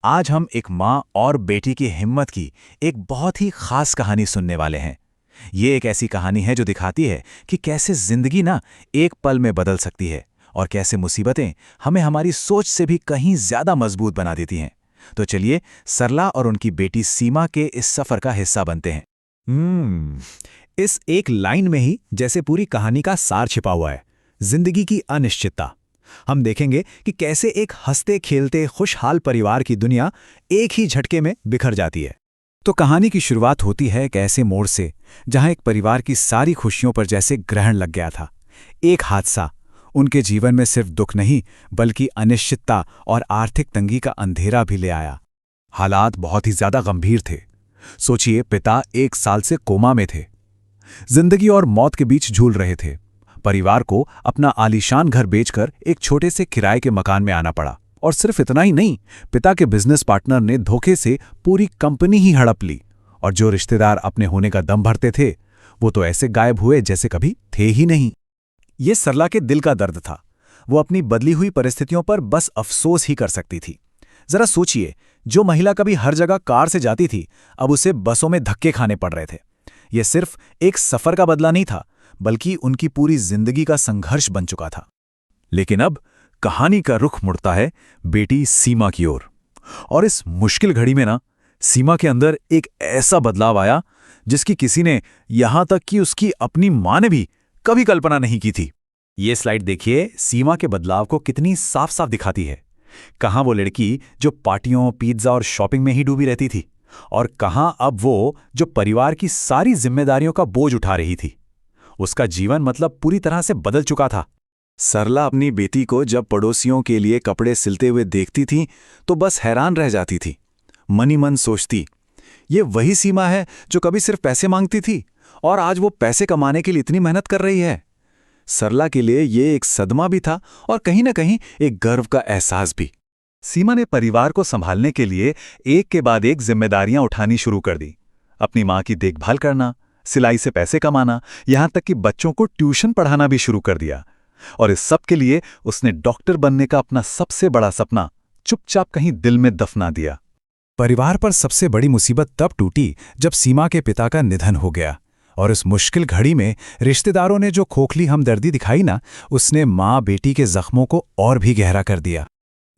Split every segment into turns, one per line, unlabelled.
आज हम एक माँ और बेटी की हिम्मत की एक बहुत ही खास कहानी सुनने वाले हैं। ये एक ऐसी कहानी है जो दिखाती है कि कैसे जिंदगी ना एक पल में बदल सकती है और कैसे मुसीबतें हमें हमारी सोच से भी कहीं ज्यादा मजबूत बना देती हैं। तो चलिए सरला और उनकी बेटी सीमा के इस सफर का हिस्सा बनते हैं।
हम्म इस एक लाइन में ही जैसे पूरी कहानी का सार छिपा हुआ है। जिंदगी की अनिश्चितता। हम देखेंगे कि कैसे एक हंसते खेलते खुशहाल परिवार की दुनिया एक ही झटके में बिखर जाती है। तो कहानी की शुरुआत होती है एक ऐसे मोड़ से जहां एक परिवार की सारी खुशियों पर जैसे ग्रहण लग गया था। एक हादसा उनके जीवन में सिर्फ दुख नहीं बल्कि अनिश्चितता और आर्थिक तंगी का अंधेरा भी ले आया। हालात बहुत ही ज्यादा गंभीर थे। सोचिए, पिता 1 साल से कोमा में थे, जिंदगी और मौत के बीच झूल रहे थे। परिवार को अपना आलीशान घर बेचकर एक छोटे से किराए के मकान में आना पड़ा। और सिर्फ इतना ही नहीं, पिता के बिजनेस पार्टनर ने धोखे से पूरी कंपनी ही हड़प ली। और जो रिश्तेदार अपने होने का दम भरते थे वो तो ऐसे गायब हुए जैसे कभी थे ही नहीं। ये सरला के दिल का दर्द था। वो अपनी बदली हुई परिस्थितियों पर बस अफसोस ही कर सकती थी। जरा सोचिए, जो महिला कभी हर जगह कार से जाती थी अब उसे बसों में धक्के खाने पड़ रहे थे। यह सिर्फ एक सफर का बदला नहीं था बल्कि उनकी पूरी जिंदगी का संघर्ष बन चुका था।
लेकिन अब कहानी का रुख मुड़ता है बेटी सीमा की ओर। और इस मुश्किल घड़ी में ना सीमा के अंदर एक ऐसा बदलाव आया जिसकी किसी ने, यहां तक कि उसकी अपनी मां ने भी कभी कल्पना नहीं की थी। ये स्लाइड देखिए, सीमा के बदलाव को कितनी साफ साफ दिखाती है। कहां वो लड़की जो पार्टियों, पिज्जा और शॉपिंग में ही डूबी रहती थी, और कहां अब वो जो परिवार की सारी जिम्मेदारियों का बोझ उठा रही थी। उसका जीवन मतलब पूरी तरह से बदल चुका था। सरला अपनी बेटी को जब पड़ोसियों के लिए कपड़े सिलते हुए देखती थी तो बस हैरान रह जाती थी। मनी मन सोचती, ये वही सीमा है जो कभी सिर्फ पैसे मांगती थी और आज वो पैसे कमाने के लिए इतनी मेहनत कर रही है। सरला के लिए ये एक सदमा भी था और कहीं ना कहीं एक गर्व का एहसास भी। सीमा ने परिवार को संभालने के लिए एक के बाद एक जिम्मेदारियां उठानी शुरू कर दी। अपनी मां की देखभाल करना, सिलाई से पैसे कमाना, यहां तक कि बच्चों को ट्यूशन पढ़ाना भी शुरू कर दिया। और इस सब के लिए उसने डॉक्टर बनने का अपना सबसे बड़ा सपना चुपचाप कहीं दिल में दफना दिया।
परिवार पर सबसे बड़ी मुसीबत तब टूटी जब सीमा के पिता का निधन हो गया। और इस मुश्किल घड़ी में रिश्तेदारों ने जो खोखली हमदर्दी दिखाई ना, उसने माँ बेटी के जख्मों को और भी गहरा कर दिया।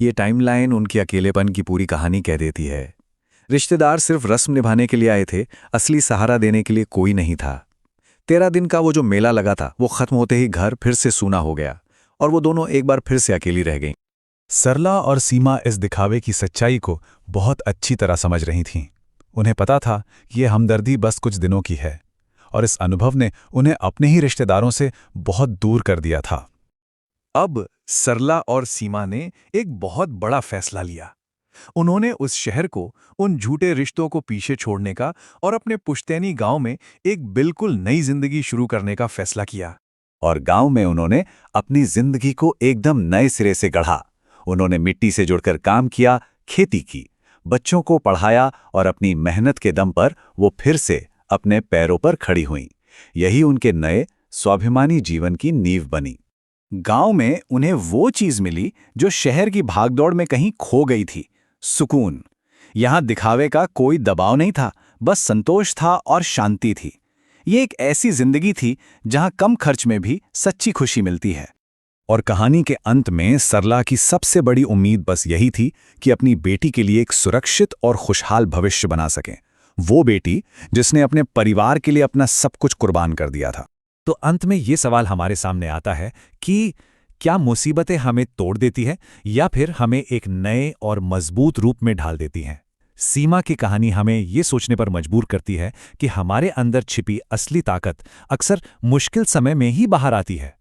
ये टाइमलाइन उनके अकेलेपन की पूरी कहानी कह देती है। रिश्तेदार सिर्फ रस्म निभाने के लिए आए थे, असली सहारा देने के लिए कोई नहीं था। 13 दिन का वो जो मेला लगा था वो खत्म होते ही घर फिर से सूना हो गया और वो दोनों एक बार फिर से अकेली रह गईं।
सरला और सीमा इस दिखावे की सच्चाई को बहुत अच्छी तरह समझ रही थीं। उन्हें पता था कि यह हमदर्दी बस कुछ दिनों की है, और इस अनुभव ने उन्हें अपने ही रिश्तेदारों से बहुत दूर कर दिया था।
अब सरला और सीमा ने एक बहुत बड़ा फैसला लिया। उन्होंने उस शहर को, उन झूठे रिश्तों को पीछे छोड़ने का और अपने पुश्तैनी गांव में एक बिल्कुल नई जिंदगी शुरू करने का फैसला किया। और गांव में उन्होंने अपनी जिंदगी को एकदम नए सिरे से गढ़ा। उन्होंने मिट्टी से जुड़कर काम किया, खेती की, बच्चों को पढ़ाया और अपनी मेहनत के दम पर वो फिर से अपने पैरों पर खड़ी हुईं। यही उनके नए स्वाभिमानी जीवन की नींव बनी। गांव में उन्हें वो चीज मिली जो शहर की भागदौड़ में कहीं खो गई थी, सुकून। यहां दिखावे का कोई दबाव नहीं था, बस संतोष था और शांति थी। ये एक ऐसी जिंदगी थी जहां कम खर्च में भी सच्ची खुशी मिलती है।
और कहानी के अंत में सरला की सबसे बड़ी उम्मीद बस यही थी कि अपनी बेटी के लिए एक सुरक्षित और खुशहाल भविष्य बना सकें। वो बेटी जिसने अपने परिवार के लिए अपना सब कुछ कुर्बान कर दिया था। तो अंत में ये सवाल हमारे सामने आता है कि क्या मुसीबतें हमें तोड़ देती हैं या फिर हमें एक नए और मजबूत रूप में ढाल देती हैं? सीमा की कहानी हमें ये सोचने पर मजबूर करती है कि हमारे अंदर छिपी असली ताकत अक्सर मुश्किल समय में ही बाहर आती है।